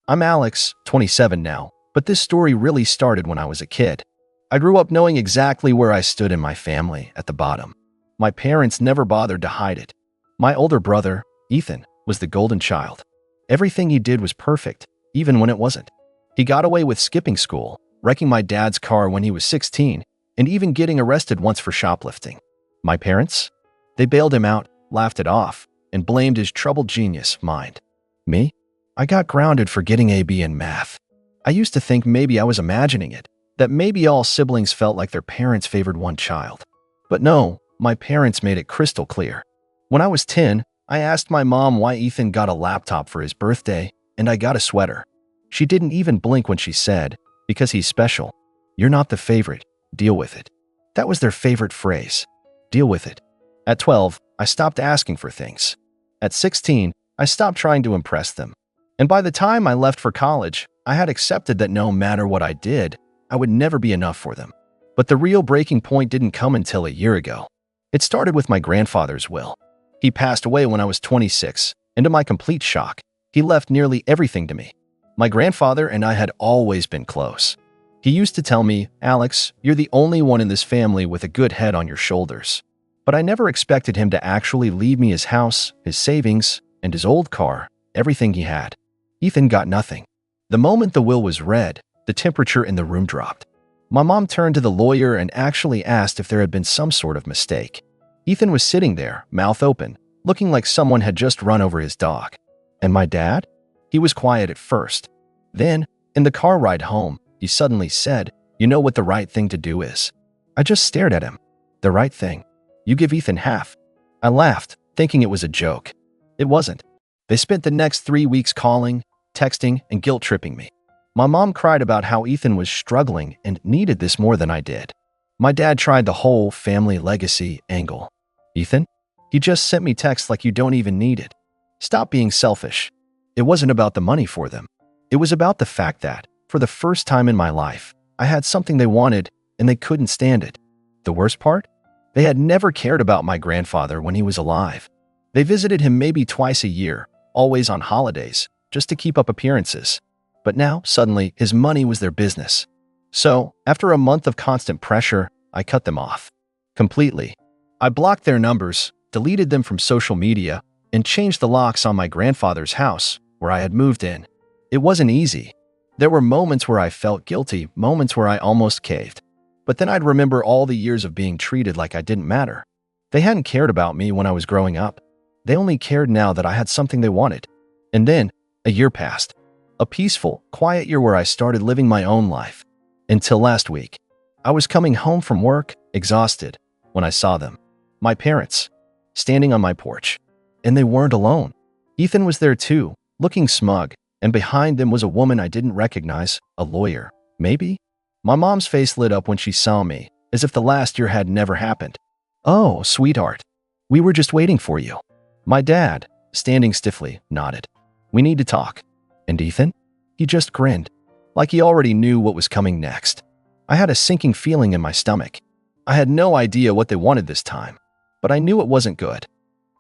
I'm Alex, 27 now, but this story really started when I was a kid. I grew up knowing exactly where I stood in my family, at the bottom. My parents never bothered to hide it. My older brother, Ethan, was the golden child. Everything he did was perfect, even when it wasn't. He got away with skipping school, wrecking my dad's car when he was 16, and even getting arrested once for shoplifting. My parents? They bailed him out, laughed it off, and blamed his troubled genius mind. Me? I got grounded for getting a B in math. I used to think maybe I was imagining it, that maybe all siblings felt like their parents favored one child. But no, my parents made it crystal clear. When I was 10, I asked my mom why Ethan got a laptop for his birthday, and I got a sweater. She didn't even blink when she said, "Because he's special. You're not the favorite. Deal with it." That was their favorite phrase. Deal with it. At 12, I stopped asking for things. At 16, I stopped trying to impress them. And by the time I left for college, I had accepted that no matter what I did, I would never be enough for them. But the real breaking point didn't come until a year ago. It started with my grandfather's will. He passed away when I was 26, and to my complete shock, he left nearly everything to me. My grandfather and I had always been close. He used to tell me, "Alex, you're the only one in this family with a good head on your shoulders." But I never expected him to actually leave me his house, his savings, and his old car, everything he had. Ethan got nothing. The moment the will was read, the temperature in the room dropped. My mom turned to the lawyer and actually asked if there had been some sort of mistake. Ethan was sitting there, mouth open, looking like someone had just run over his dog. And my dad? He was quiet at first. Then, in the car ride home, he suddenly said, "You know what the right thing to do is?" I just stared at him. "The right thing? You give Ethan half." I laughed, thinking it was a joke. It wasn't. They spent the next 3 weeks calling, texting, and guilt-tripping me. My mom cried about how Ethan was struggling and needed this more than I did. My dad tried the whole family legacy angle. "Ethan? He just sent me texts like you don't even need it. Stop being selfish." It wasn't about the money for them. It was about the fact that, for the first time in my life, I had something they wanted and they couldn't stand it. The worst part? They had never cared about my grandfather when he was alive. They visited him maybe twice a year, always on holidays, just to keep up appearances. But now, suddenly, his money was their business. So, after a month of constant pressure, I cut them off. Completely. I blocked their numbers, deleted them from social media, and changed the locks on my grandfather's house, where I had moved in. It wasn't easy. There were moments where I felt guilty, moments where I almost caved. But then I'd remember all the years of being treated like I didn't matter. They hadn't cared about me when I was growing up. They only cared now that I had something they wanted. And then, a year passed. A peaceful, quiet year where I started living my own life. Until last week. I was coming home from work, exhausted, when I saw them. My parents, standing on my porch. And they weren't alone. Ethan was there too, looking smug, and behind them was a woman I didn't recognize, a lawyer, maybe? My mom's face lit up when she saw me, as if the last year had never happened. "Oh, sweetheart. We were just waiting for you." My dad, standing stiffly, nodded. "We need to talk." And Ethan? He just grinned, like he already knew what was coming next. I had a sinking feeling in my stomach. I had no idea what they wanted this time, but I knew it wasn't good.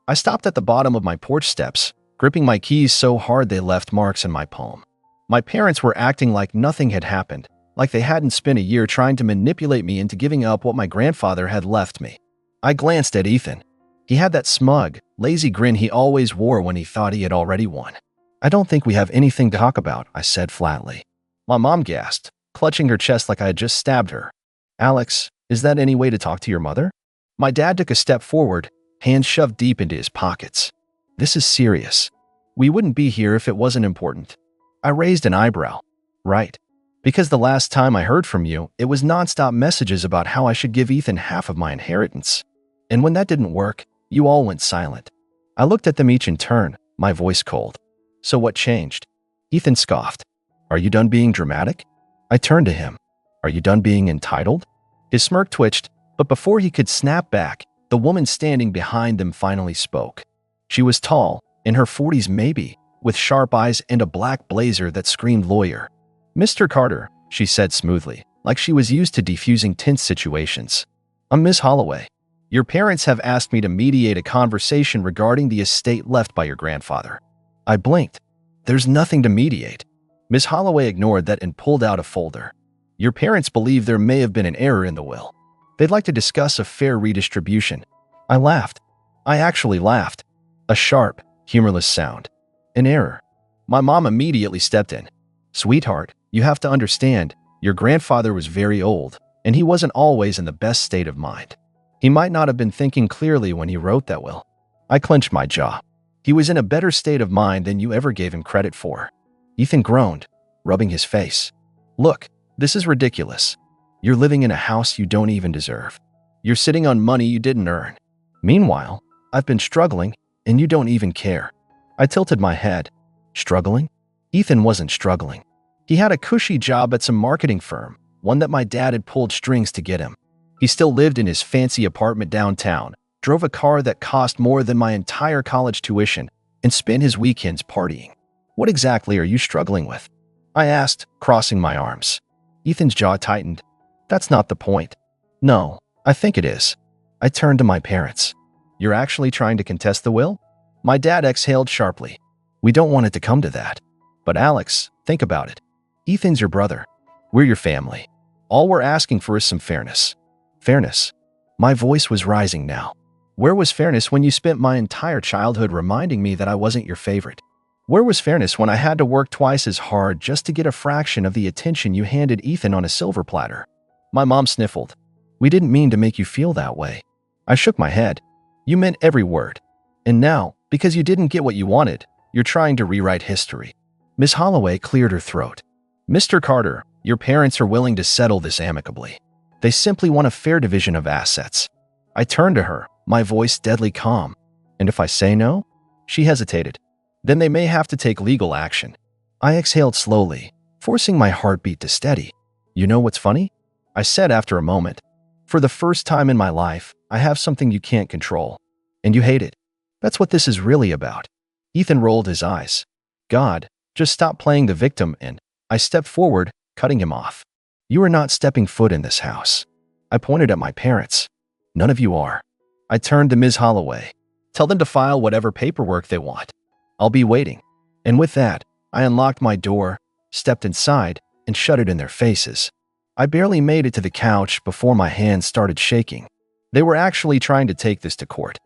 I stopped at the bottom of my porch steps, gripping my keys so hard they left marks in my palm. My parents were acting like nothing had happened, like they hadn't spent a year trying to manipulate me into giving up what my grandfather had left me. I glanced at Ethan. He had that smug, lazy grin he always wore when he thought he had already won. "I don't think we have anything to talk about," I said flatly. My mom gasped, clutching her chest like I had just stabbed her. "Alex, is that any way to talk to your mother?" My dad took a step forward, hands shoved deep into his pockets. "This is serious. We wouldn't be here if it wasn't important." I raised an eyebrow. "Right. Because the last time I heard from you, it was nonstop messages about how I should give Ethan half of my inheritance. And when that didn't work, you all went silent." I looked at them each in turn, my voice cold. "So what changed?" Ethan scoffed. "Are you done being dramatic?" I turned to him. "Are you done being entitled?" His smirk twitched, but before he could snap back, the woman standing behind them finally spoke. She was tall, in her 40s maybe, with sharp eyes and a black blazer that screamed lawyer. "Mr. Carter," she said smoothly, like she was used to defusing tense situations. "I'm Miss Holloway. Your parents have asked me to mediate a conversation regarding the estate left by your grandfather." I blinked. "There's nothing to mediate. Miss Holloway ignored that and pulled out a folder. Your parents believe there may have been an error in the will. They'd like to discuss a fair redistribution. I laughed. I actually laughed. A sharp, humorless sound. An error. My mom immediately stepped in. Sweetheart, you have to understand, your grandfather was very old, and he wasn't always in the best state of mind. He might not have been thinking clearly when he wrote that will. I clenched my jaw. He was in a better state of mind than you ever gave him credit for. Ethan groaned, rubbing his face. Look, this is ridiculous. You're living in a house you don't even deserve. You're sitting on money you didn't earn. Meanwhile, I've been struggling, and you don't even care. I tilted my head. Struggling? Ethan wasn't struggling. He had a cushy job at some marketing firm, one that my dad had pulled strings to get him. He still lived in his fancy apartment downtown, drove a car that cost more than my entire college tuition, and spent his weekends partying. What exactly are you struggling with? I asked, crossing my arms. Ethan's jaw tightened. That's not the point. No, I think it is. I turned to my parents. You're actually trying to contest the will? My dad exhaled sharply. We don't want it to come to that. But Alex, think about it. Ethan's your brother. We're your family. All we're asking for is some fairness. Fairness. My voice was rising now. Where was fairness when you spent my entire childhood reminding me that I wasn't your favorite? Where was fairness when I had to work twice as hard just to get a fraction of the attention you handed Ethan on a silver platter? My mom sniffled. We didn't mean to make you feel that way. I shook my head. You meant every word. And now, because you didn't get what you wanted, you're trying to rewrite history. Miss Holloway cleared her throat. Mr. Carter, your parents are willing to settle this amicably. They simply want a fair division of assets. I turned to her, my voice deadly calm. And if I say no? She hesitated. Then they may have to take legal action. I exhaled slowly, forcing my heartbeat to steady. You know what's funny? I said after a moment. For the first time in my life, I have something you can't control. And you hate it. That's what this is really about. Ethan rolled his eyes. God, just stop playing the victim, and I stepped forward, cutting him off. You are not stepping foot in this house. I pointed at my parents. None of you are. I turned to Ms. Holloway. Tell them to file whatever paperwork they want. I'll be waiting. And with that, I unlocked my door, stepped inside, and shut it in their faces. I barely made it to the couch before my hands started shaking. They were actually trying to take this to court.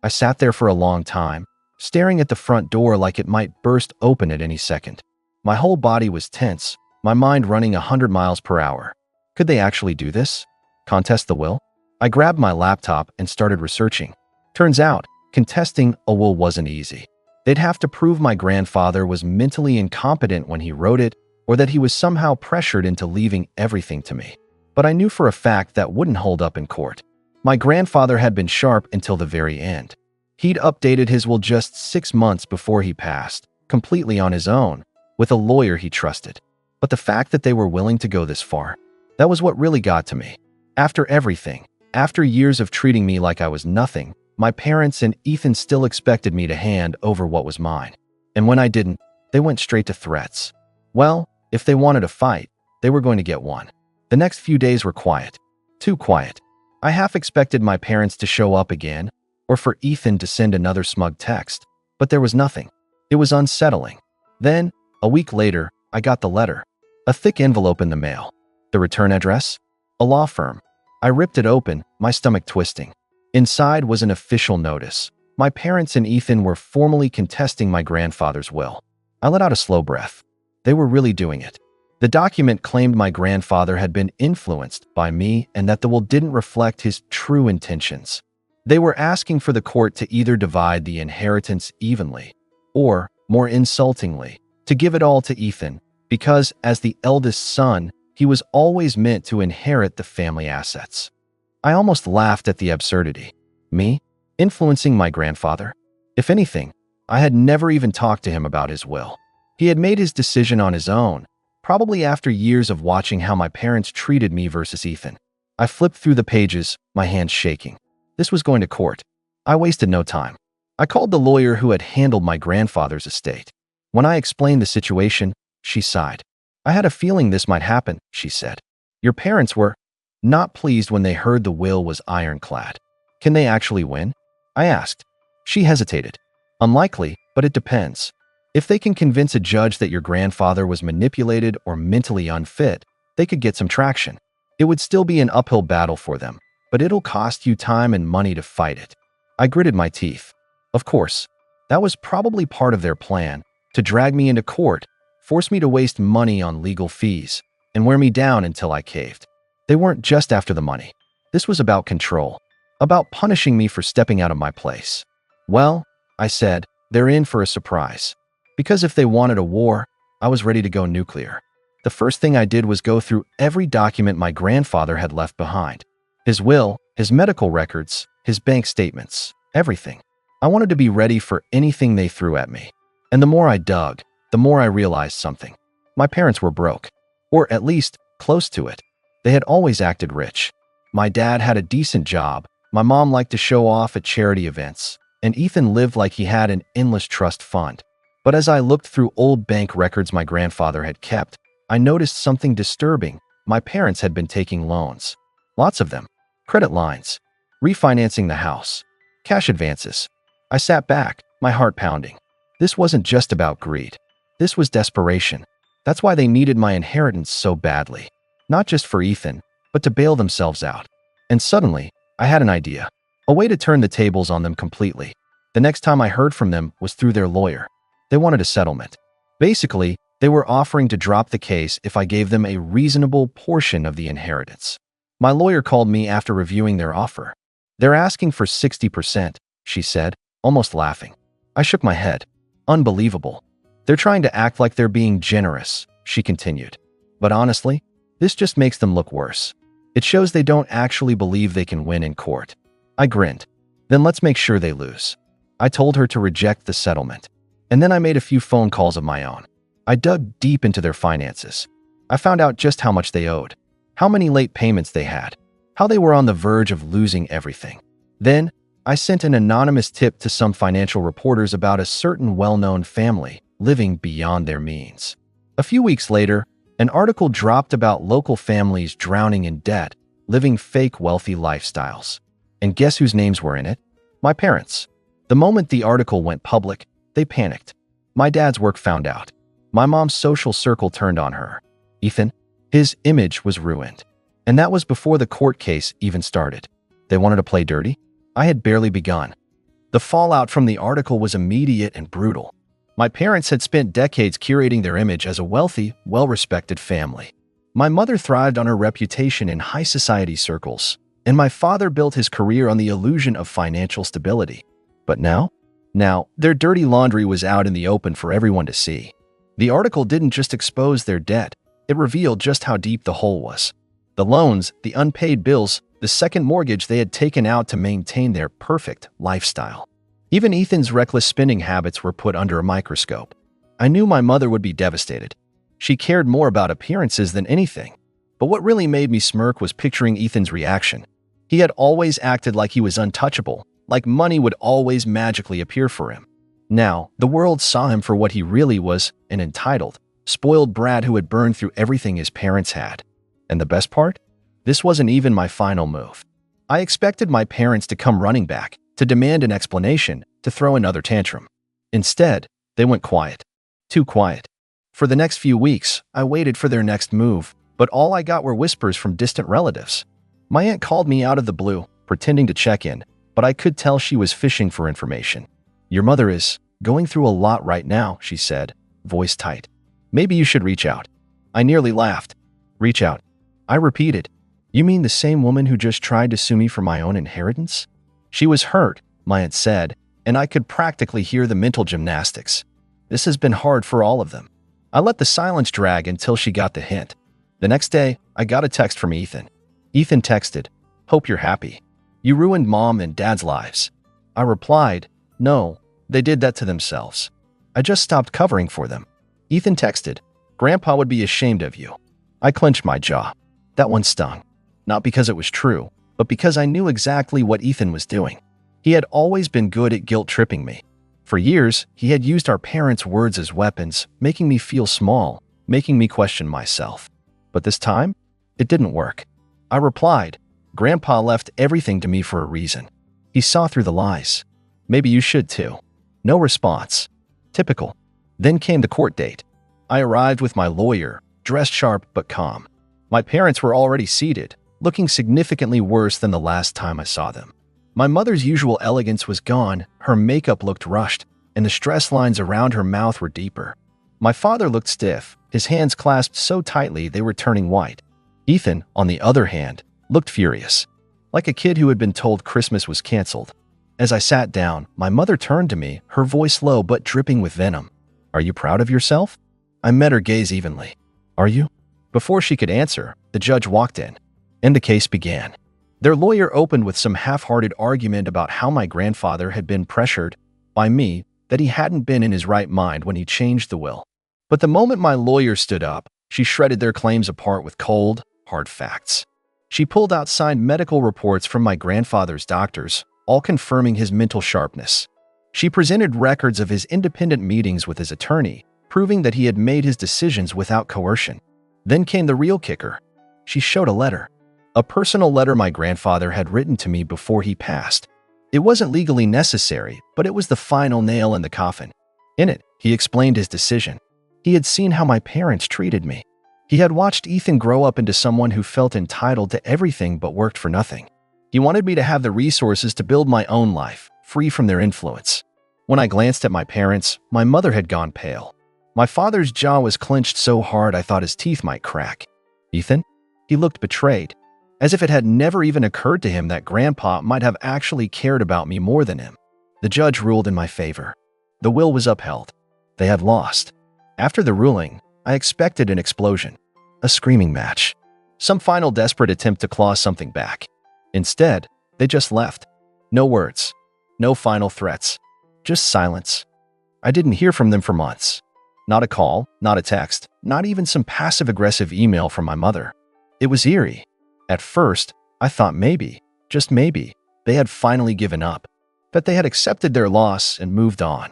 I sat there for a long time, staring at the front door like it might burst open at any second. My whole body was tense, my mind running 100 miles per hour. Could they actually do this? Contest the will? I grabbed my laptop and started researching. Turns out, contesting a will wasn't easy. They'd have to prove my grandfather was mentally incompetent when he wrote it, or that he was somehow pressured into leaving everything to me. But I knew for a fact that wouldn't hold up in court. My grandfather had been sharp until the very end. He'd updated his will just 6 months before he passed, completely on his own, with a lawyer he trusted. But the fact that they were willing to go this far, that was what really got to me. After everything, after years of treating me like I was nothing, my parents and Ethan still expected me to hand over what was mine. And when I didn't, they went straight to threats. Well, if they wanted a fight, they were going to get one. The next few days were quiet. Too quiet. I half expected my parents to show up again, or for Ethan to send another smug text. But there was nothing. It was unsettling. Then, a week later, I got the letter. A thick envelope in the mail. The return address? A law firm. I ripped it open, my stomach twisting. Inside was an official notice. My parents and Ethan were formally contesting my grandfather's will. I let out a slow breath. They were really doing it. The document claimed my grandfather had been influenced by me and that the will didn't reflect his true intentions. They were asking for the court to either divide the inheritance evenly, or, more insultingly, to give it all to Ethan, because as the eldest son, he was always meant to inherit the family assets. I almost laughed at the absurdity. Me? Influencing my grandfather? If anything, I had never even talked to him about his will. He had made his decision on his own, probably after years of watching how my parents treated me versus Ethan. I flipped through the pages, my hands shaking. This was going to court. I wasted no time. I called the lawyer who had handled my grandfather's estate. When I explained the situation, she sighed. I had a feeling this might happen, she said. Your parents were not pleased when they heard the will was ironclad. Can they actually win? I asked. She hesitated. Unlikely, but it depends. If they can convince a judge that your grandfather was manipulated or mentally unfit, they could get some traction. It would still be an uphill battle for them, but it'll cost you time and money to fight it. I gritted my teeth. Of course, that was probably part of their plan, to drag me into court, force me to waste money on legal fees, and wear me down until I caved. They weren't just after the money. This was about control, about punishing me for stepping out of my place. Well, I said, they're in for a surprise. Because if they wanted a war, I was ready to go nuclear. The first thing I did was go through every document my grandfather had left behind. His will, his medical records, his bank statements, everything. I wanted to be ready for anything they threw at me. And the more I dug, the more I realized something. My parents were broke, or at least close to it. They had always acted rich. My dad had a decent job, my mom liked to show off at charity events, and Ethan lived like he had an endless trust fund. But as I looked through old bank records my grandfather had kept, I noticed something disturbing. My parents had been taking loans. Lots of them. Credit lines. Refinancing the house. Cash advances. I sat back, my heart pounding. This wasn't just about greed. This was desperation. That's why they needed my inheritance so badly. Not just for Ethan, but to bail themselves out. And suddenly, I had an idea. A way to turn the tables on them completely. The next time I heard from them was through their lawyer. They wanted a settlement. Basically, they were offering to drop the case if I gave them a reasonable portion of the inheritance. My lawyer called me after reviewing their offer. They're asking for 60%, she said, almost laughing. I shook my head. Unbelievable. They're trying to act like they're being generous, she continued. But honestly, this just makes them look worse. It shows they don't actually believe they can win in court. I grinned. Then let's make sure they lose. I told her to reject the settlement. And then I made a few phone calls of my own. I dug deep into their finances. I found out just how much they owed, how many late payments they had, how they were on the verge of losing everything. Then, I sent an anonymous tip to some financial reporters about a certain well-known family living beyond their means. A few weeks later, an article dropped about local families drowning in debt, living fake wealthy lifestyles. And guess whose names were in it? My parents. The moment the article went public, they panicked. My dad's work found out. My mom's social circle turned on her. Ethan, his image was ruined. And that was before the court case even started. They wanted to play dirty? I had barely begun. The fallout from the article was immediate and brutal. My parents had spent decades curating their image as a wealthy, well-respected family. My mother thrived on her reputation in high society circles, and my father built his career on the illusion of financial stability. But now, their dirty laundry was out in the open for everyone to see. The article didn't just expose their debt, it revealed just how deep the hole was. The loans, the unpaid bills, the second mortgage they had taken out to maintain their perfect lifestyle. Even Ethan's reckless spending habits were put under a microscope. I knew my mother would be devastated. She cared more about appearances than anything. But what really made me smirk was picturing Ethan's reaction. He had always acted like he was untouchable, like money would always magically appear for him. Now, the world saw him for what he really was, an entitled, spoiled brat who had burned through everything his parents had. And the best part? This wasn't even my final move. I expected my parents to come running back, to demand an explanation, to throw another tantrum. Instead, they went quiet. Too quiet. For the next few weeks, I waited for their next move, but all I got were whispers from distant relatives. My aunt called me out of the blue, pretending to check in, but I could tell she was fishing for information. Your mother is going through a lot right now, she said, voice tight. Maybe you should reach out. I nearly laughed. Reach out. I repeated. You mean the same woman who just tried to sue me for my own inheritance? She was hurt, my aunt said, and I could practically hear the mental gymnastics. This has been hard for all of them. I let the silence drag until she got the hint. The next day, I got a text from Ethan. Ethan texted, "Hope you're happy. You ruined Mom and Dad's lives." I replied, "No, they did that to themselves. I just stopped covering for them." Ethan texted, "Grandpa would be ashamed of you." I clenched my jaw. That one stung. Not because it was true, but because I knew exactly what Ethan was doing. He had always been good at guilt-tripping me. For years, he had used our parents' words as weapons, making me feel small, making me question myself. But this time, it didn't work. I replied, "Grandpa left everything to me for a reason. He saw through the lies. Maybe you should too." No response. Typical. Then came the court date. I arrived with my lawyer, dressed sharp but calm. My parents were already seated, looking significantly worse than the last time I saw them. My mother's usual elegance was gone, her makeup looked rushed, and the stress lines around her mouth were deeper. My father looked stiff, his hands clasped so tightly they were turning white. Ethan, on the other hand, looked furious, like a kid who had been told Christmas was canceled. As I sat down, my mother turned to me, her voice low but dripping with venom. "Are you proud of yourself?" I met her gaze evenly. "Are you?" Before she could answer, the judge walked in, and the case began. Their lawyer opened with some half-hearted argument about how my grandfather had been pressured by me, that he hadn't been in his right mind when he changed the will. But the moment my lawyer stood up, she shredded their claims apart with cold, hard facts. She pulled out signed medical reports from my grandfather's doctors, all confirming his mental sharpness. She presented records of his independent meetings with his attorney, proving that he had made his decisions without coercion. Then came the real kicker. She showed a letter. A personal letter my grandfather had written to me before he passed. It wasn't legally necessary, but it was the final nail in the coffin. In it, he explained his decision. He had seen how my parents treated me. He had watched Ethan grow up into someone who felt entitled to everything but worked for nothing. He wanted me to have the resources to build my own life, free from their influence. When I glanced at my parents, my mother had gone pale. My father's jaw was clenched so hard I thought his teeth might crack. "Ethan?" He looked betrayed, as if it had never even occurred to him that Grandpa might have actually cared about me more than him. The judge ruled in my favor. The will was upheld. They had lost. After the ruling, I expected an explosion, a screaming match, some final desperate attempt to claw something back. Instead, they just left. No words, no final threats, just silence. I didn't hear from them for months. Not a call, not a text, not even some passive-aggressive email from my mother. It was eerie. At first, I thought maybe, just maybe, they had finally given up, that they had accepted their loss and moved on.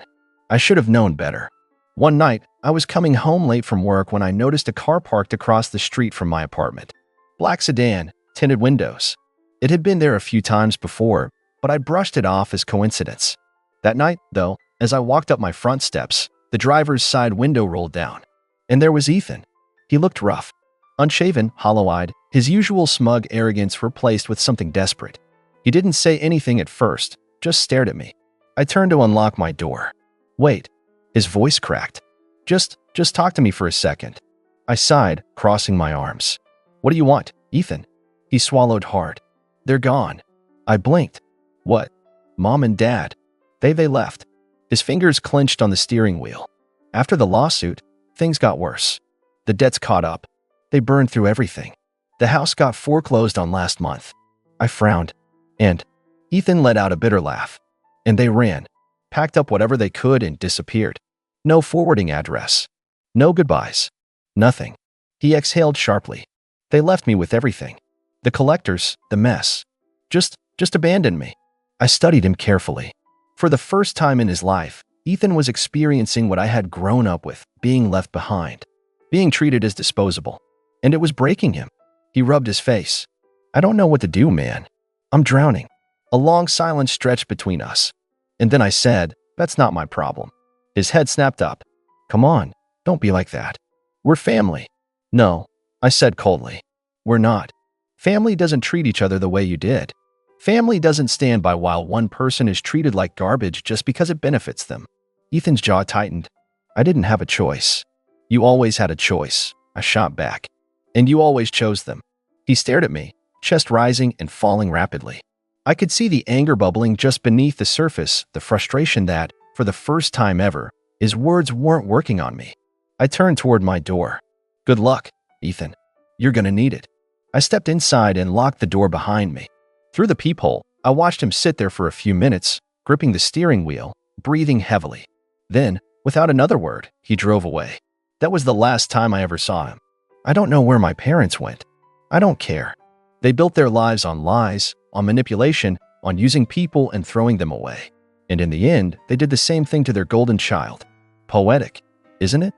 I should have known better. One night, I was coming home late from work when I noticed a car parked across the street from my apartment. Black sedan, tinted windows. It had been there a few times before, but I brushed it off as coincidence. That night, though, as I walked up my front steps, the driver's side window rolled down, and there was Ethan. He looked rough, unshaven, hollow-eyed, his usual smug arrogance replaced with something desperate. He didn't say anything at first, just stared at me. I turned to unlock my door. "Wait." His voice cracked. Just talk to me for a second." I sighed, crossing my arms. "What do you want, Ethan?" He swallowed hard. "They're gone." I blinked. "What?" "Mom and Dad. They left." His fingers clenched on the steering wheel. After the lawsuit, things got worse. The debts caught up. They burned through everything. The house got foreclosed on last month. I frowned. And Ethan let out a bitter laugh. And they ran, packed up whatever they could and disappeared. No forwarding address. No goodbyes. Nothing. He exhaled sharply. They left me with everything. The collectors, the mess. Just abandoned me. I studied him carefully. For the first time in his life, Ethan was experiencing what I had grown up with, being left behind, being treated as disposable. And it was breaking him. He rubbed his face. "I don't know what to do, man. I'm drowning." A long silence stretched between us. And then I said, "That's not my problem." His head snapped up. "Come on, don't be like that. We're family." "No," I said coldly. "We're not. Family doesn't treat each other the way you did. Family doesn't stand by while one person is treated like garbage just because it benefits them." Ethan's jaw tightened. "I didn't have a choice." "You always had a choice," I shot back. "And you always chose them." He stared at me, chest rising and falling rapidly. I could see the anger bubbling just beneath the surface, the frustration that, for the first time ever, his words weren't working on me. I turned toward my door. "Good luck, Ethan. You're gonna need it." I stepped inside and locked the door behind me. Through the peephole, I watched him sit there for a few minutes, gripping the steering wheel, breathing heavily. Then, without another word, he drove away. That was the last time I ever saw him. I don't know where my parents went. I don't care. They built their lives on lies, on manipulation, on using people and throwing them away. And in the end, they did the same thing to their golden child. Poetic, isn't it?